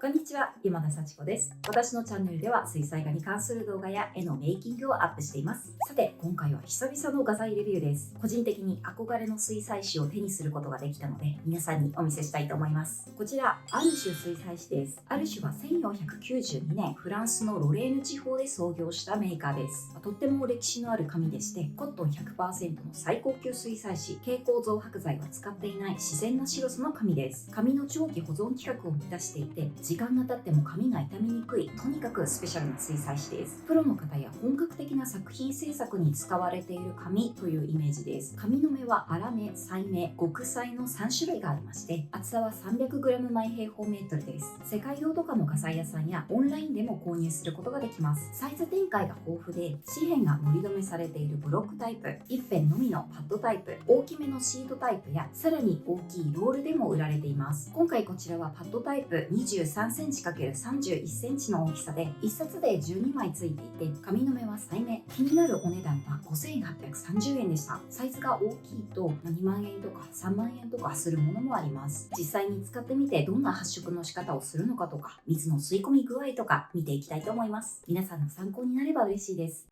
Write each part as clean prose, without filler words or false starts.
こんにちは、今田幸子です。私のチャンネルでは水彩画に関する動画や絵のメイキングをアップしています。さて、今回は久々の画材レビューです。個人的に憧れの水彩紙を手にすることができたので、皆さんにお見せしたいと思います。こちら、アルシュ水彩紙です。アルシュは1492年、フランスのロレーヌ地方で創業したメーカーです。とっても歴史のある紙でして、コットン 100% の最高級水彩紙、蛍光増白剤は使っていない自然な白さの紙です。紙の長期保存規格を満たしていて、時間が経っても紙が傷みにくい、とにかくスペシャルな水彩紙です。プロの方や本格的な作品制作に使われている紙というイメージです。紙の目は粗目、細目、極細の3種類がありまして、厚さは 300g 毎平方メートルです。世界堂とかの画材屋さんやオンラインでも購入することができます。サイズ展開が豊富で、紙片が盛り止めされているブロックタイプ、一辺のみのパッドタイプ、大きめのシートタイプや、さらに大きいロールでも売られています。今回こちらはパッドタイプ 23cm×31cm の大きさで、1冊で12枚ついていて、紙の目は細目。気になるお値段は5830円でした。サイズが大きいと2万円とか3万円とかするものもあります。実際に使ってみてどんな発色の仕方をするのかとか、水の吸い込み具合とか見ていきたいと思います。皆さんの参考になれば嬉しいです。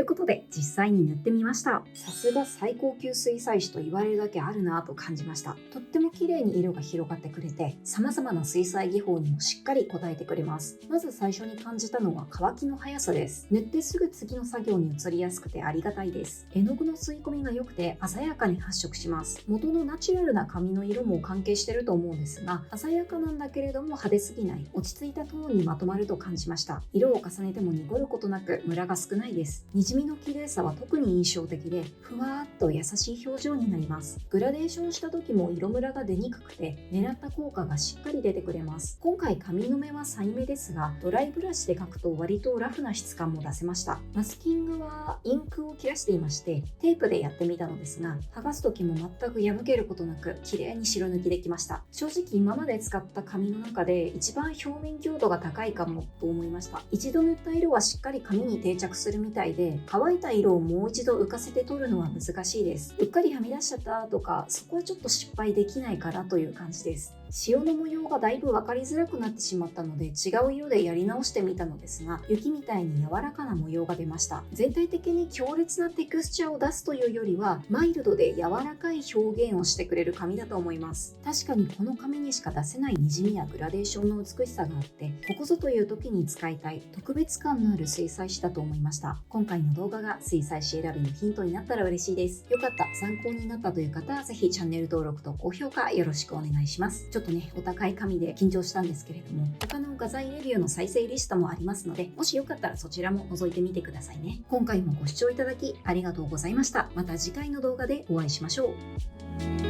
いうことで実際に塗ってみました。さすが最高級水彩紙と言われるだけあるなぁと感じました。とっても綺麗に色が広がってくれて、様々な水彩技法にもしっかり応えてくれます。まず最初に感じたのは乾きの速さです。塗ってすぐ次の作業に移りやすくてありがたいです。絵の具の吸い込みが良くて鮮やかに発色します。元のナチュラルな髪の色も関係してると思うんですが、鮮やかなんだけれども派手すぎない、落ち着いたトーンにまとまると感じました。色を重ねても濁ることなくムラが少ないです。にじみの綺麗さは特に印象的で、ふわーっと優しい表情になります。グラデーションした時も色ムラが出にくくて、狙った効果がしっかり出てくれます。今回髪の目は細めですが、ドライブラシで描くと割とラフな質感も出せました。マスキングはインクを切らしていまして、テープでやってみたのですが、剥がす時も全く破けることなく綺麗に白抜きできました。正直今まで使った紙の中で一番表面強度が高いかもと思いました。一度塗った色はしっかり紙に定着するみたいで、乾いた色をもう一度浮かせて取るのは難しいです。うっかりはみ出しちゃったとか、そこはちょっと失敗できないかなという感じです。潮の模様がだいぶ分かりづらくなってしまったので、違う色でやり直してみたのですが、雪みたいに柔らかな模様が出ました。全体的に強烈なテクスチャーを出すというよりは、マイルドで柔らかい表現をしてくれる紙だと思います。確かにこの紙にしか出せないにじみやグラデーションの美しさがあって、ここぞという時に使いたい特別感のある水彩紙だと思いました。今回の動画が水彩紙選びのヒントになったら嬉しいです。よかった、参考になったという方はぜひチャンネル登録と高評価よろしくお願いします。ちょっとね、お高い紙で緊張したんですけれども、他の画材レビューの再生リストもありますので、もしよかったらそちらも覗いてみてくださいね。今回もご視聴いただきありがとうございました。また次回の動画でお会いしましょう。